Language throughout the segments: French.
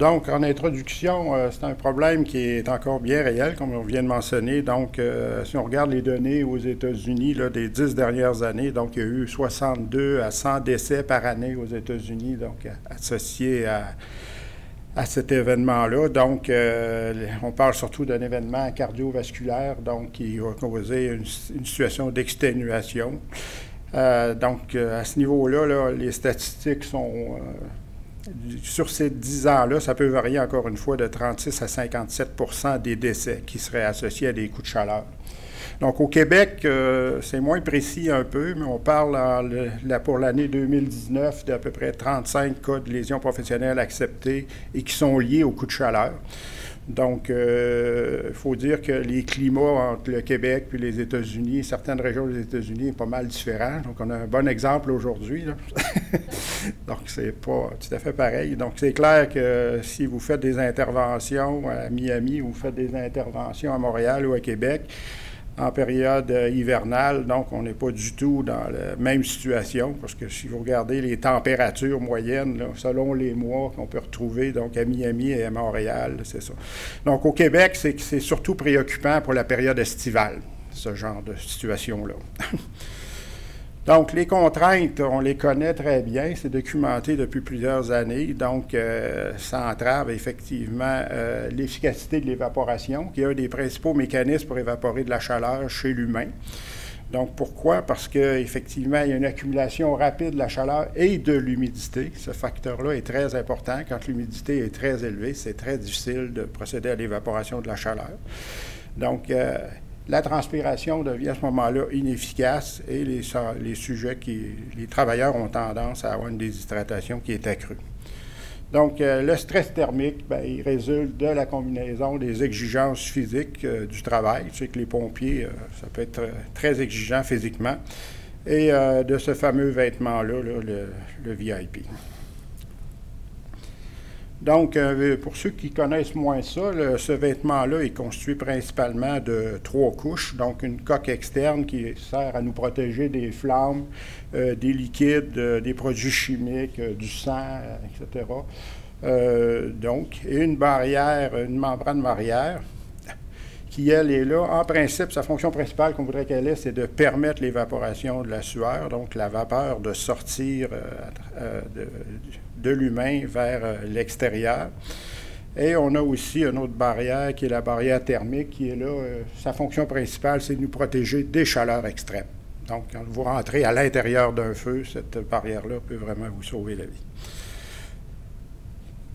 Donc, en introduction, c'est un problème qui est encore bien réel, comme on vient de mentionner. Donc, si on regarde les données aux États-Unis des 10 dernières années, donc il y a eu 62 à 100 décès par année aux États-Unis, donc associés à cet événement-là. Donc, on parle surtout d'un événement cardiovasculaire, donc qui va causer une situation d'exténuation. Donc, à ce niveau-là, les statistiques sont... sur ces 10 ans-là, ça peut varier encore une fois de 36 à 57 % des décès qui seraient associés à des coups de chaleur. Donc, au Québec, c'est moins précis un peu, mais on parle pour l'année 2019 d'à peu près 35 cas de lésions professionnelles acceptés et qui sont liés aux coups de chaleur. Donc, il faut dire que les climats entre le Québec et les États-Unis, certaines régions des États-Unis, sont pas mal différents. Donc, on a un bon exemple aujourd'hui. Donc, c'est pas tout à fait pareil. Donc, c'est clair que si vous faites des interventions à Miami ou vous faites des interventions à Montréal ou à Québec, en période hivernale, donc on n'est pas du tout dans la même situation, parce que si vous regardez les températures moyennes, là, selon les mois qu'on peut retrouver, donc à Miami et à Montréal, c'est ça. Donc au Québec, c'est surtout préoccupant pour la période estivale, ce genre de situation-là. Donc, les contraintes, on les connaît très bien, c'est documenté depuis plusieurs années, donc ça entrave effectivement l'efficacité de l'évaporation, qui est un des principaux mécanismes pour évaporer de la chaleur chez l'humain. Donc, pourquoi? Parce qu'effectivement, il y a une accumulation rapide de la chaleur et de l'humidité. Ce facteur-là est très important. Quand l'humidité est très élevée, c'est très difficile de procéder à l'évaporation de la chaleur. Donc, la transpiration devient à ce moment-là inefficace et les travailleurs ont tendance à avoir une déshydratation qui est accrue. Donc, le stress thermique, bien, il résulte de la combinaison des exigences physiques du travail. Tu sais que les pompiers, ça peut être très exigeant physiquement, et de ce fameux vêtement-là, le VIP. Donc, pour ceux qui connaissent moins ça, ce vêtement-là est constitué principalement de 3 couches. Donc, une coque externe qui sert à nous protéger des flammes, des liquides, des produits chimiques, du sang, etc. Et une barrière, une membrane barrière, qui, elle, est là. En principe, sa fonction principale qu'on voudrait qu'elle ait, c'est de permettre l'évaporation de la sueur, donc la vapeur de sortir de l'humain vers l'extérieur. Et on a aussi une autre barrière qui est la barrière thermique qui est là. Sa fonction principale, c'est de nous protéger des chaleurs extrêmes. Donc, quand vous rentrez à l'intérieur d'un feu, cette barrière-là peut vraiment vous sauver la vie.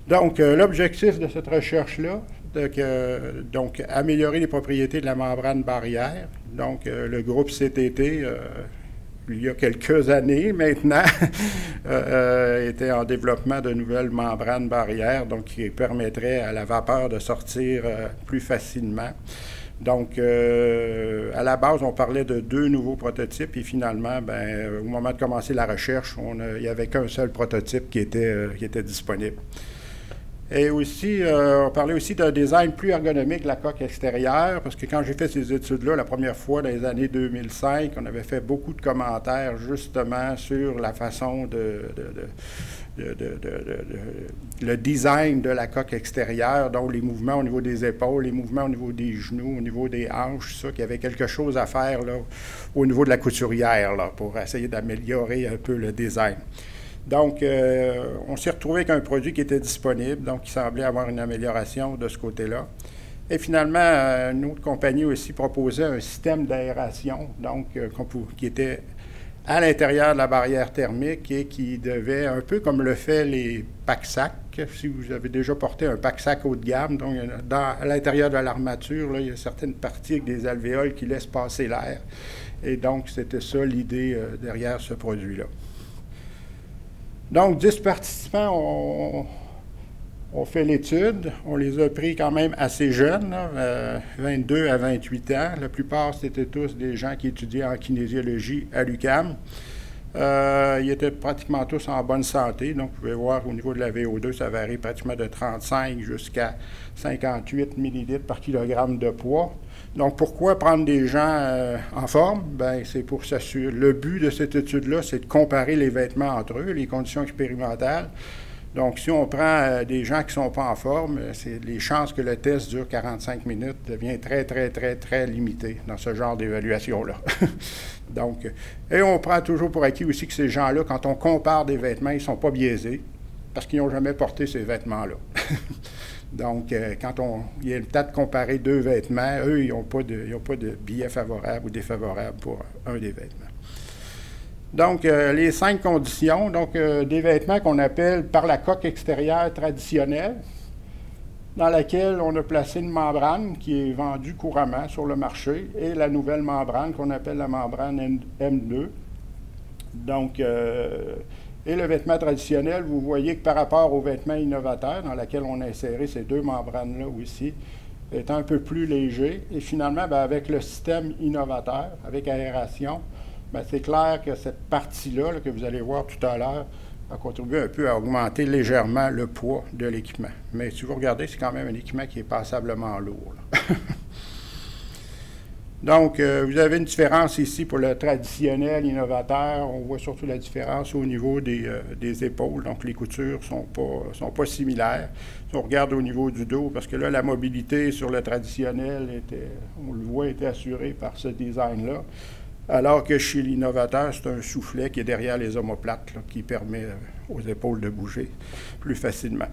Donc, l'objectif de cette recherche-là, donc, améliorer les propriétés de la membrane barrière. Donc, le groupe CTT, il y a quelques années maintenant, était en développement de nouvelles membranes barrières, donc qui permettraient à la vapeur de sortir plus facilement. Donc, à la base, on parlait de 2 nouveaux prototypes et finalement, au moment de commencer la recherche, il n'y avait qu'un seul prototype qui était disponible. Et aussi, on parlait aussi d'un design plus ergonomique de la coque extérieure, parce que quand j'ai fait ces études-là, la première fois dans les années 2005, on avait fait beaucoup de commentaires justement sur la façon le design de la coque extérieure, donc les mouvements au niveau des épaules, les mouvements au niveau des genoux, au niveau des hanches, ça, qu'il y avait quelque chose à faire là, au niveau de la couturière là, pour essayer d'améliorer un peu le design. Donc, on s'est retrouvé avec un produit qui était disponible, donc qui semblait avoir une amélioration de ce côté-là. Et finalement, une autre compagnie aussi proposait un système d'aération, donc qui était à l'intérieur de la barrière thermique et qui devait, un peu comme le fait les pack-sacs, si vous avez déjà porté un pack-sac haut de gamme, donc à l'intérieur de l'armature, il y a certaines parties avec des alvéoles qui laissent passer l'air. Et donc, c'était ça l'idée derrière ce produit-là. Donc, 10 participants ont fait l'étude. On les a pris quand même assez jeunes, 22 à 28 ans. La plupart, c'était tous des gens qui étudiaient en kinésiologie à l'UQAM. Ils étaient pratiquement tous en bonne santé. Donc, vous pouvez voir au niveau de la VO2, ça varie pratiquement de 35 jusqu'à 58 millilitres par kilogramme de poids. Donc, pourquoi prendre des gens en forme? Bien, c'est pour s'assurer. Le but de cette étude-là, c'est de comparer les vêtements entre eux, les conditions expérimentales, Donc, si on prend des gens qui ne sont pas en forme, les chances que le test dure 45 minutes deviennent très, très, très, très limitées dans ce genre d'évaluation-là. Donc, et on prend toujours pour acquis aussi que ces gens-là, quand on compare des vêtements, ils ne sont pas biaisés parce qu'ils n'ont jamais porté ces vêtements-là. Donc, quand il y a le temps de comparer deux vêtements, eux, ils n'ont pas de biais favorable ou défavorable pour un des vêtements. Donc, les 5 conditions, donc des vêtements qu'on appelle par la coque extérieure traditionnelle, dans laquelle on a placé une membrane qui est vendue couramment sur le marché, et la nouvelle membrane qu'on appelle la membrane M2. Donc, et le vêtement traditionnel, vous voyez que par rapport au vêtement innovateur, dans lequel on a inséré ces deux membranes-là aussi, est un peu plus léger. Et finalement, bien, avec le système innovateur, avec aération, bien, c'est clair que cette partie-là, là, que vous allez voir tout à l'heure, a contribué un peu à augmenter légèrement le poids de l'équipement. Mais si vous regardez, c'est quand même un équipement qui est passablement lourd. Donc, vous avez une différence ici pour le traditionnel innovateur. On voit surtout la différence au niveau des épaules. Donc, les coutures ne sont pas similaires. Si on regarde au niveau du dos, parce que là, la mobilité sur le traditionnel, on le voit, était assurée par ce design-là. Alors que chez l'innovateur, c'est un soufflet qui est derrière les omoplates, là, qui permet aux épaules de bouger plus facilement.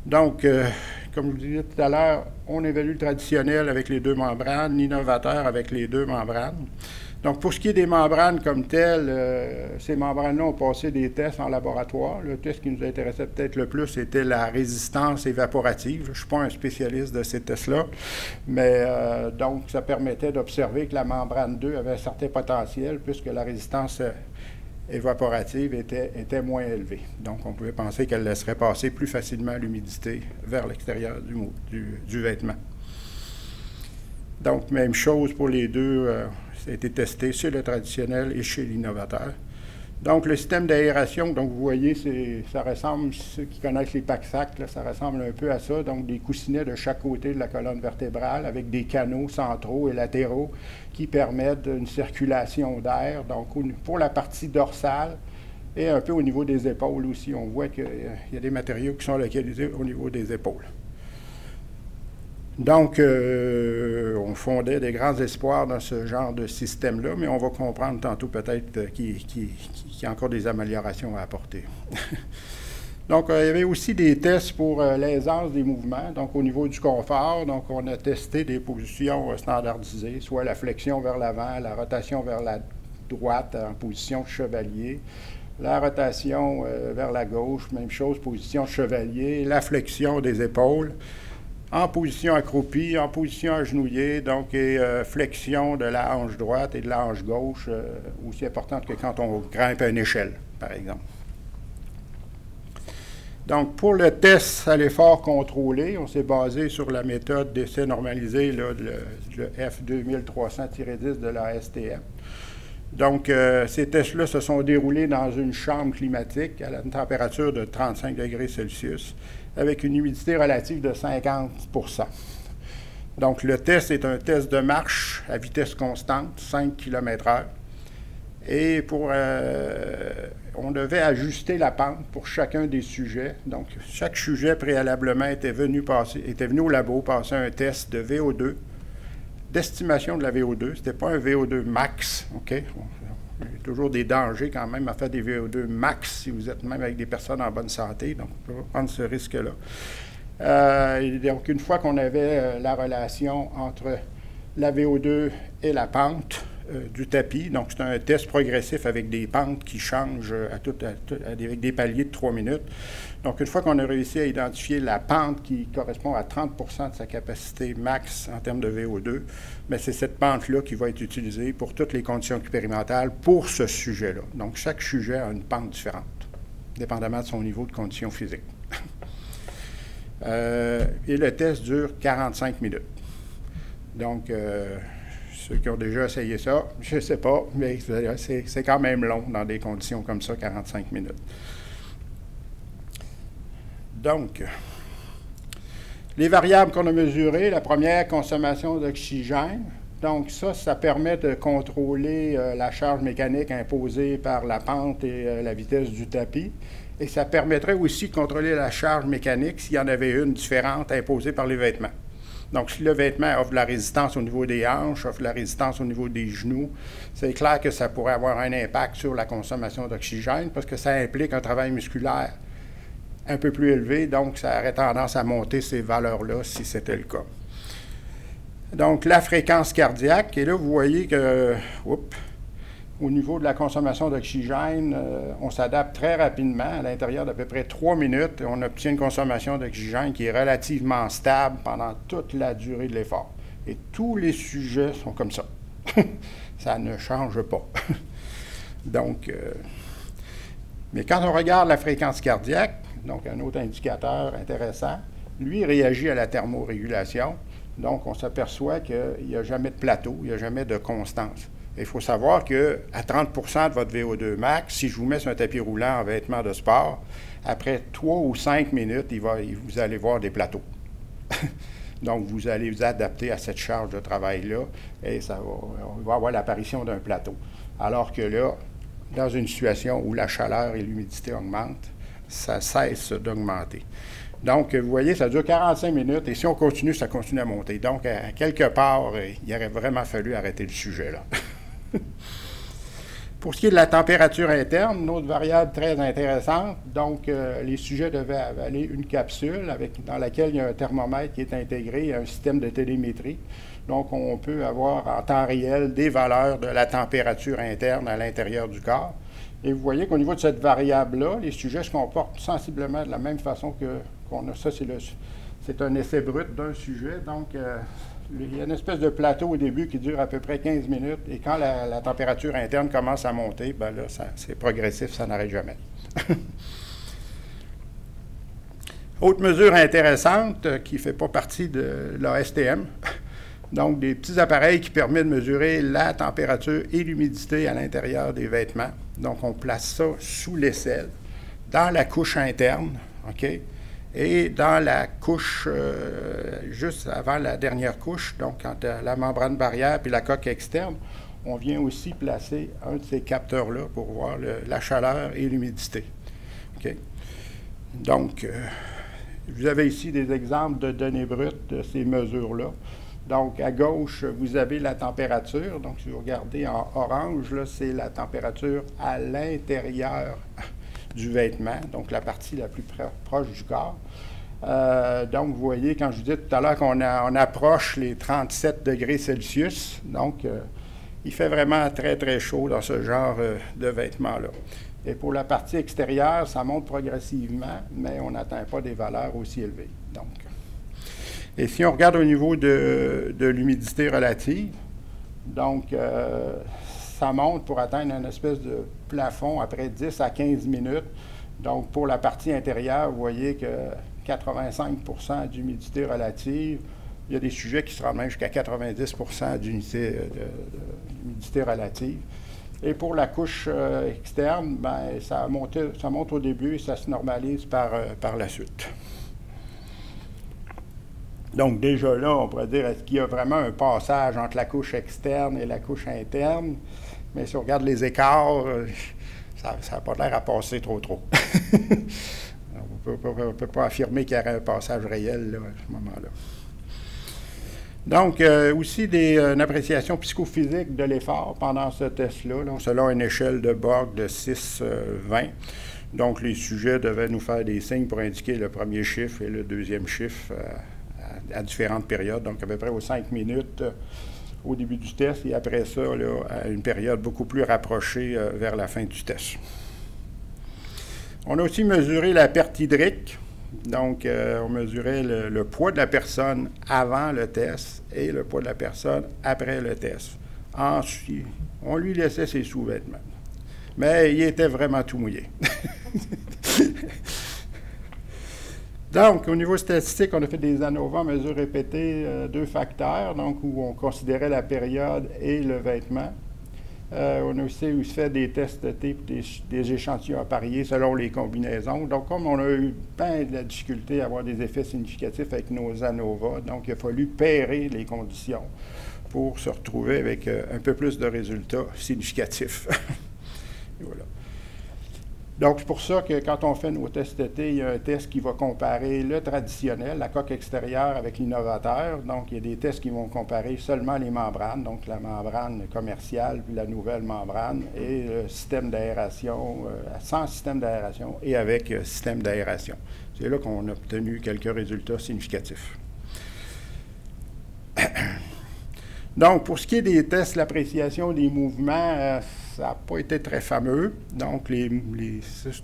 Donc, comme je vous disais tout à l'heure, on évalue le traditionnel avec les deux membranes, l'innovateur avec les deux membranes. Donc, pour ce qui est des membranes comme telles, ces membranes-là ont passé des tests en laboratoire. Le test qui nous intéressait peut-être le plus, c'était la résistance évaporative. Je ne suis pas un spécialiste de ces tests-là, mais donc, ça permettait d'observer que la membrane 2 avait un certain potentiel, puisque la résistance évaporative était moins élevée. Donc, on pouvait penser qu'elle laisserait passer plus facilement l'humidité vers l'extérieur du vêtement. Donc, même chose pour les deux. Ça a été testé chez le traditionnel et chez l'innovateur. Donc, le système d'aération, donc vous voyez, ça ressemble, ceux qui connaissent les pack-sacs, ça ressemble un peu à ça. Donc, des coussinets de chaque côté de la colonne vertébrale avec des canaux centraux et latéraux qui permettent une circulation d'air. Donc, pour la partie dorsale et un peu au niveau des épaules aussi, on voit qu'il y a des matériaux qui sont localisés au niveau des épaules. Donc, on fondait des grands espoirs dans ce genre de système-là, mais on va comprendre tantôt peut-être qu'il y a encore des améliorations à apporter. Donc, il y avait aussi des tests pour l'aisance des mouvements, donc au niveau du confort. Donc, on a testé des positions standardisées, soit la flexion vers l'avant, la rotation vers la droite en position chevalier, la rotation vers la gauche, même chose, position chevalier, la flexion des épaules, en position accroupie, en position agenouillée, donc flexion de la hanche droite et de la hanche gauche, aussi importante que quand on grimpe à une échelle, par exemple. Donc, pour le test à l'effort contrôlé, on s'est basé sur la méthode d'essai normalisé, là, le F2300-10 de la STM. Donc, ces tests-là se sont déroulés dans une chambre climatique à une température de 35 degrés Celsius, avec une humidité relative de 50 %. Donc, le test est un test de marche à vitesse constante, 5 km/h. Et on devait ajuster la pente pour chacun des sujets. Donc, chaque sujet préalablement était venu au labo passer un test de VO2, d'estimation de la VO2. Ce n'était pas un VO2 max, OK? Il y a toujours des dangers quand même à faire des VO2 max si vous êtes même avec des personnes en bonne santé. Donc, on va prendre ce risque-là. Donc, une fois qu'on avait la relation entre la VO2 et la pente du tapis, donc c'est un test progressif avec des pentes qui changent avec des paliers de 3 minutes. Donc, une fois qu'on a réussi à identifier la pente qui correspond à 30 % de sa capacité max en termes de VO2, bien, c'est cette pente-là qui va être utilisée pour toutes les conditions expérimentales pour ce sujet-là. Donc, chaque sujet a une pente différente, dépendamment de son niveau de condition physique. Et le test dure 45 minutes. Donc, ceux qui ont déjà essayé ça, je ne sais pas, mais c'est quand même long dans des conditions comme ça, 45 minutes. Donc, les variables qu'on a mesurées, la première, consommation d'oxygène. Donc, ça permet de contrôler la charge mécanique imposée par la pente et la vitesse du tapis. Et ça permettrait aussi de contrôler la charge mécanique s'il y en avait une différente imposée par les vêtements. Donc, si le vêtement offre de la résistance au niveau des hanches, offre de la résistance au niveau des genoux, c'est clair que ça pourrait avoir un impact sur la consommation d'oxygène parce que ça implique un travail musculaire un peu plus élevé, donc ça aurait tendance à monter ces valeurs-là si c'était le cas. Donc, la fréquence cardiaque, et là, vous voyez que, au niveau de la consommation d'oxygène, on s'adapte très rapidement. À l'intérieur d'à peu près 3 minutes, on obtient une consommation d'oxygène qui est relativement stable pendant toute la durée de l'effort. Et tous les sujets sont comme ça. Ça ne change pas. Donc, mais quand on regarde la fréquence cardiaque, donc un autre indicateur intéressant, lui réagit à la thermorégulation. Donc, on s'aperçoit qu'il n'y a jamais de plateau, il n'y a jamais de constance. Il faut savoir qu'à 30 de votre VO2 max, si je vous mets sur un tapis roulant en vêtements de sport, après 3 ou 5 minutes, vous allez voir des plateaux. Donc, vous allez vous adapter à cette charge de travail-là et on va avoir l'apparition d'un plateau. Alors que là, dans une situation où la chaleur et l'humidité augmentent, ça cesse d'augmenter. Donc, vous voyez, ça dure 45 minutes et si on continue, ça continue à monter. Donc, à quelque part, il aurait vraiment fallu arrêter le sujet là. Pour ce qui est de la température interne, une autre variable très intéressante, donc les sujets devaient avaler une capsule dans laquelle il y a un thermomètre qui est intégré à un système de télémétrie. Donc, on peut avoir en temps réel des valeurs de la température interne à l'intérieur du corps. Et vous voyez qu'au niveau de cette variable-là, les sujets se comportent sensiblement de la même façon qu'on a. Ça, c'est un essai brut d'un sujet. Donc, il y a une espèce de plateau au début qui dure à peu près 15 minutes. Et quand la température interne commence à monter, bien là, c'est progressif, ça n'arrête jamais. Autre mesure intéressante qui ne fait pas partie de l'ASTM, donc des petits appareils qui permettent de mesurer la température et l'humidité à l'intérieur des vêtements. Donc, on place ça sous l'aisselle, dans la couche interne, OK? Et dans la couche, juste avant la dernière couche, donc quand la membrane barrière puis la coque externe, on vient aussi placer un de ces capteurs-là pour voir la chaleur et l'humidité. OK? Donc, vous avez ici des exemples de données brutes de ces mesures-là. Donc, à gauche, vous avez la température. Donc, si vous regardez en orange, là, c'est la température à l'intérieur du vêtement, donc la partie la plus proche du corps. Donc, vous voyez, quand je vous disais tout à l'heure qu'on approche les 37 degrés Celsius, donc il fait vraiment très, très chaud dans ce genre de vêtements-là. Et pour la partie extérieure, ça monte progressivement, mais on n'atteint pas des valeurs aussi élevées. Donc, et si on regarde au niveau de l'humidité relative, donc ça monte pour atteindre une espèce de plafond après 10 à 15 minutes. Donc, pour la partie intérieure, vous voyez que 85 d'humidité relative. Il y a des sujets qui se rendent même jusqu'à 90 d'humidité relative. Et pour la couche externe, bien, ça monte au début et ça se normalise par la suite. Donc, déjà là, on pourrait dire, est-ce qu'il y a vraiment un passage entre la couche externe et la couche interne? Mais si on regarde les écarts, ça n'a pas l'air à passer trop. On ne peut pas affirmer qu'il y aurait un passage réel là, à ce moment-là. Donc, aussi une appréciation psychophysique de l'effort pendant ce test-là, là, selon une échelle de Borg de 6-20. Donc, les sujets devaient nous faire des signes pour indiquer le premier chiffre et le deuxième chiffre à différentes périodes, donc à peu près aux 5 minutes au début du test, et après ça, là, à une période beaucoup plus rapprochée vers la fin du test. On a aussi mesuré la perte hydrique. Donc, on mesurait le poids de la personne avant le test et le poids de la personne après le test. Ensuite, on lui laissait ses sous-vêtements. Mais il était vraiment tout mouillé. Donc, au niveau statistique, on a fait des ANOVA, mesures répétées, 2 facteurs, donc où on considérait la période et le vêtement. On a aussi fait des tests de type, des échantillons appariés selon les combinaisons. Donc, comme on a eu bien de la difficulté à avoir des effets significatifs avec nos ANOVA, donc il a fallu pairer les conditions pour se retrouver avec un peu plus de résultats significatifs. Et voilà. Donc, c'est pour ça que quand on fait nos tests d'été, il y a un test qui va comparer le traditionnel, la coque extérieure, avec l'innovateur. Donc, il y a des tests qui vont comparer seulement les membranes, donc la membrane commerciale, puis la nouvelle membrane, et le système d'aération, sans système d'aération, et avec système d'aération. C'est là qu'on a obtenu quelques résultats significatifs. Donc, pour ce qui est des tests, l'appréciation des mouvements, ça n'a pas été très fameux. Donc,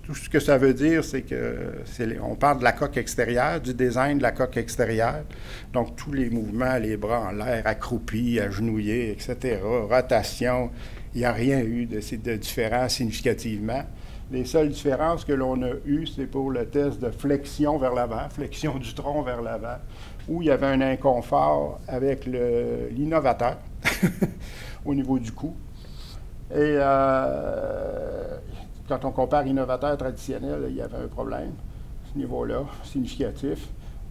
tout ce que ça veut dire, c'est qu'on parle de la coque extérieure, du design de la coque extérieure. Donc, tous les mouvements, les bras en l'air, accroupis, agenouillés, etc., rotation, il n'y a rien eu de différent significativement. Les seules différences que l'on a eues, c'est pour le test de flexion vers l'avant, flexion du tronc vers l'avant, où il y avait un inconfort avec l'innovateur au niveau du cou. Et quand on compare innovateur traditionnel, il y avait un problème à ce niveau-là, significatif.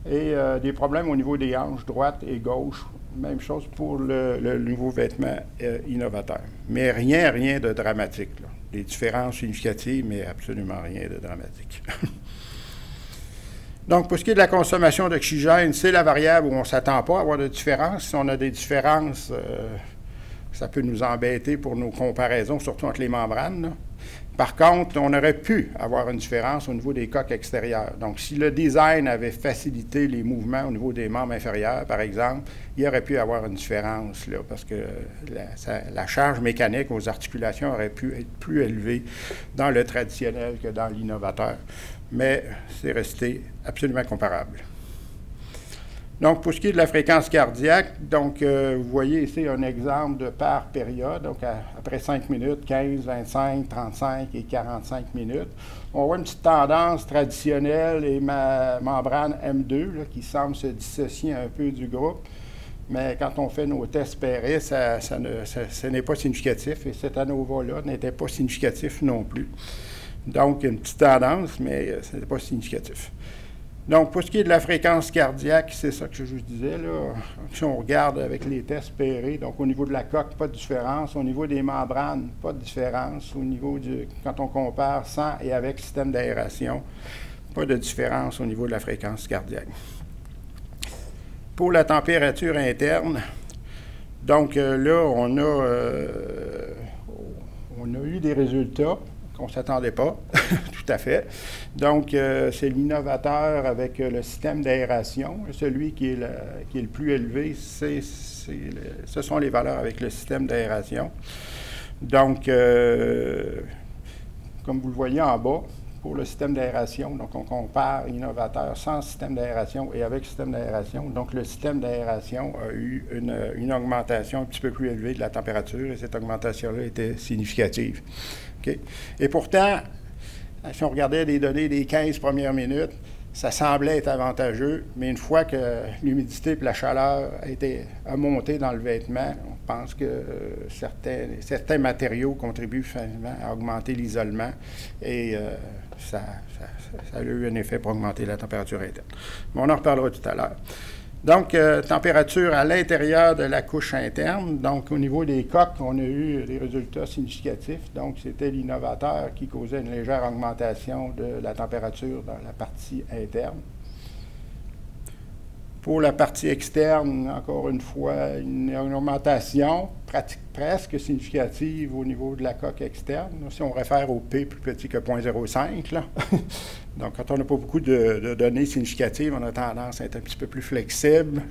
Et des problèmes au niveau des hanches droite et gauche. Même chose pour le nouveau vêtement innovateur. Mais rien de dramatique, là. Des différences significatives, mais absolument rien de dramatique. Donc, pour ce qui est de la consommation d'oxygène, c'est la variable où on ne s'attend pas à avoir de différence. Si on a des différences, ça peut nous embêter pour nos comparaisons, surtout entre les membranes, là. Par contre, on aurait pu avoir une différence au niveau des coques extérieures. Donc, si le design avait facilité les mouvements au niveau des membres inférieurs, par exemple, il y aurait pu avoir une différence, là, parce que la charge mécanique aux articulations aurait pu être plus élevée dans le traditionnel que dans l'innovateur. Mais c'est resté absolument comparable. Donc, pour ce qui est de la fréquence cardiaque, donc, vous voyez ici un exemple de par période, donc après 5 minutes, 15, 25, 35 et 45 minutes. On voit une petite tendance traditionnelle et membrane M2 là, qui semble se dissocier un peu du groupe. Mais quand on fait nos tests PRS, ce n'est pas significatif et cet ANOVA-là n'était pas significatif non plus. Donc, une petite tendance, mais ce n'est pas significatif. Donc, pour ce qui est de la fréquence cardiaque, c'est ça que je vous disais, là. Si on regarde avec les tests PRE, donc au niveau de la coque, pas de différence. Au niveau des membranes, pas de différence. Au niveau quand on compare sans et avec système d'aération, pas de différence au niveau de la fréquence cardiaque. Pour la température interne, donc là, on a eu des résultats qu'on ne s'attendait pas, tout à fait. Donc, c'est l'innovateur avec le système d'aération. Celui qui est le plus élevé, ce sont les valeurs avec le système d'aération. Donc, comme vous le voyez en bas, pour le système d'aération, donc on compare innovateur sans système d'aération et avec système d'aération. Donc, le système d'aération a eu une augmentation un petit peu plus élevée de la température et cette augmentation-là était significative. Okay? Et pourtant, si on regardait les données des 15 premières minutes, ça semblait être avantageux, mais une fois que l'humidité et la chaleur a monté dans le vêtement, on pense que certains matériaux contribuent finalement à augmenter l'isolement et ça a eu un effet pour augmenter la température interne. Mais on en reparlera tout à l'heure. Donc, température à l'intérieur de la couche interne. Donc, au niveau des coques, on a eu des résultats significatifs. Donc, c'était l'innovateur qui causait une légère augmentation de la température dans la partie interne. Pour la partie externe, encore une fois, une augmentation presque significative au niveau de la coque externe. Si on réfère au P plus petit que 0,05, là. Donc, quand on n'a pas beaucoup de données significatives, on a tendance à être un petit peu plus flexible.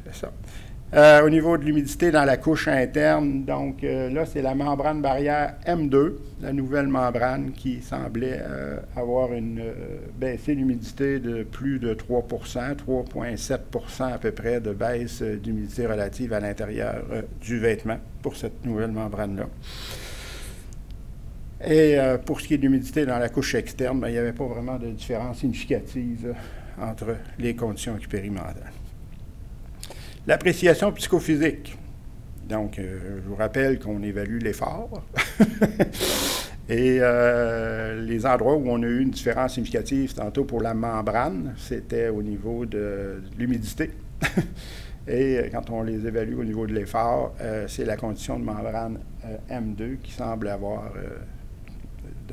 C'est ça. Au niveau de l'humidité dans la couche interne, donc là, c'est la membrane barrière M2, la nouvelle membrane qui semblait avoir baissé l'humidité de plus de 3 3,7 à peu près de baisse d'humidité relative à l'intérieur du vêtement pour cette nouvelle membrane-là. Et pour ce qui est de l'humidité dans la couche externe, il n'y avait pas vraiment de différence significative entre les conditions expérimentales. L'appréciation psychophysique. Donc, je vous rappelle qu'on évalue l'effort. Et les endroits où on a eu une différence significative, tantôt pour la membrane, c'était au niveau de l'humidité. Et quand on les évalue au niveau de l'effort, c'est la condition de membrane M2 qui semble avoir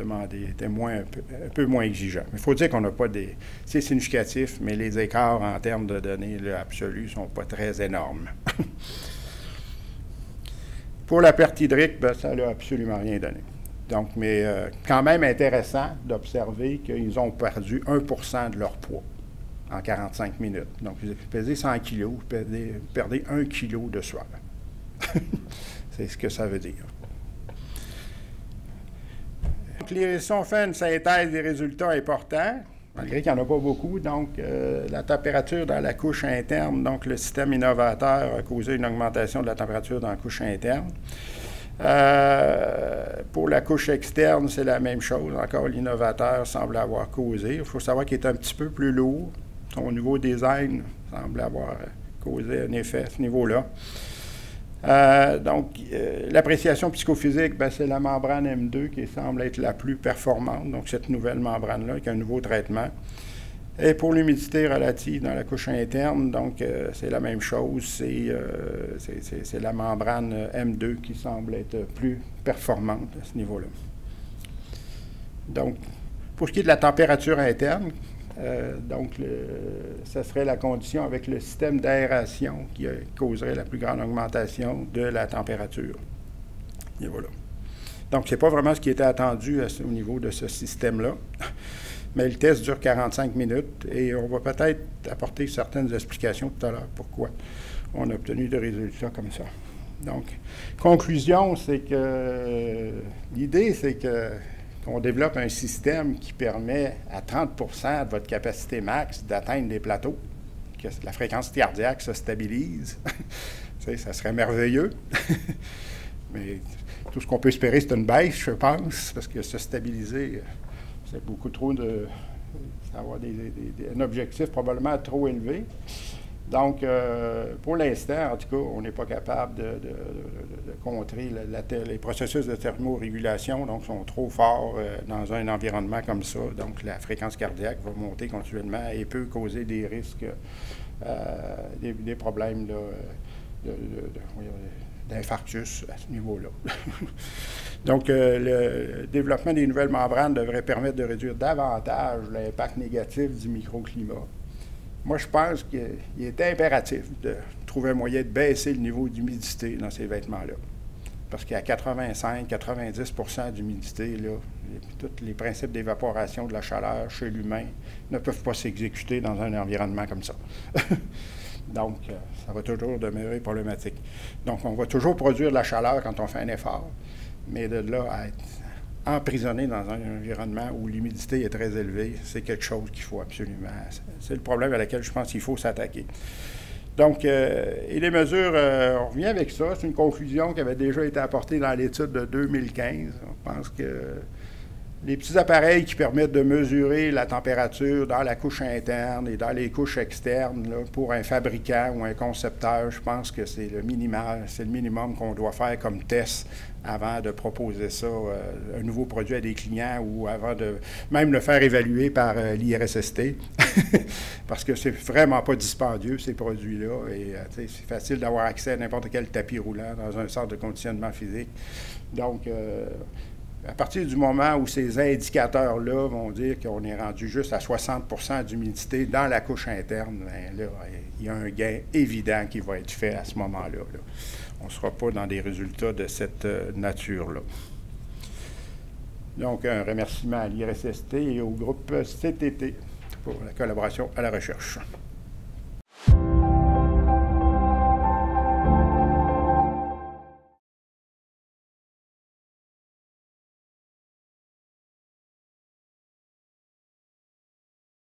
était un peu moins exigeant. Mais il faut dire qu'on n'a pas des... C'est significatif, mais les écarts en termes de données là, absolus ne sont pas très énormes. Pour la perte hydrique, ben, ça n'a absolument rien donné. Donc, mais quand même intéressant d'observer qu'ils ont perdu 1% de leur poids en 45 minutes. Donc, vous pesez 100 kg, vous perdez 1 kg de sueur. C'est ce que ça veut dire. Donc, si on fait une synthèse des résultats importants, malgré qu'il n'y en a pas beaucoup, donc la température dans la couche interne, donc le système innovateur a causé une augmentation de la température dans la couche interne. Pour la couche externe, c'est la même chose. Encore, l'innovateur semble avoir causé. Il faut savoir qu'il est un petit peu plus lourd. Au niveau design, semble avoir causé un effet à ce niveau-là. Donc, l'appréciation psychophysique, ben, c'est la membrane M2 qui semble être la plus performante. Donc, cette nouvelle membrane-là, avec un nouveau traitement. Et pour l'humidité relative dans la couche interne, donc, c'est la même chose. C'est la membrane M2 qui semble être plus performante à ce niveau-là. Donc, pour ce qui est de la température interne, ça serait la condition avec le système d'aération qui causerait la plus grande augmentation de la température. Et voilà. Donc, ce n'est pas vraiment ce qui était attendu au niveau de ce système-là. Mais le test dure 45 minutes et on va peut-être apporter certaines explications tout à l'heure pourquoi on a obtenu des résultats comme ça. Donc, conclusion, c'est que l'idée, c'est qu'on développe un système qui permet à 30 de votre capacité max d'atteindre des plateaux, que la fréquence cardiaque se stabilise. Ça serait merveilleux. Mais tout ce qu'on peut espérer, c'est une baisse, je pense, parce que se stabiliser, c'est beaucoup trop de... avoir un objectif probablement trop élevé. Donc, pour l'instant, en tout cas, on n'est pas capable de contrer les processus de thermorégulation, donc sont trop forts dans un environnement comme ça. Donc, la fréquence cardiaque va monter continuellement et peut causer des risques, des problèmes d'infarctus à ce niveau-là. Donc, le développement des nouvelles membranes devrait permettre de réduire davantage l'impact négatif du microclimat. Moi, je pense qu'il est impératif de trouver un moyen de baisser le niveau d'humidité dans ces vêtements-là. Parce qu'à 85-90 d'humidité, là, tous les principes d'évaporation de la chaleur chez l'humain ne peuvent pas s'exécuter dans un environnement comme ça. Donc, ça va toujours demeurer problématique. Donc, on va toujours produire de la chaleur quand on fait un effort, mais de là à être emprisonné dans un environnement où l'humidité est très élevée, c'est quelque chose qu'il faut absolument... C'est le problème à laquelle je pense qu'il faut s'attaquer. Donc, et les mesures, on revient avec ça, c'est une conclusion qui avait déjà été apportée dans l'étude de 2015. On pense que les petits appareils qui permettent de mesurer la température dans la couche interne et dans les couches externes, là, pour un fabricant ou un concepteur, je pense que c'est le minimal, c'est le minimum qu'on doit faire comme test avant de proposer ça, un nouveau produit à des clients ou avant de même le faire évaluer par l'IRSST, parce que c'est vraiment pas dispendieux, ces produits-là, et c'est facile d'avoir accès à n'importe quel tapis roulant dans un centre de conditionnement physique. Donc, à partir du moment où ces indicateurs-là vont dire qu'on est rendu juste à 60 d'humidité dans la couche interne, bien là, il y a un gain évident qui va être fait à ce moment-là. Là. On ne sera pas dans des résultats de cette nature-là. Donc, un remerciement à l'IRSST et au groupe CTT pour la collaboration à la recherche.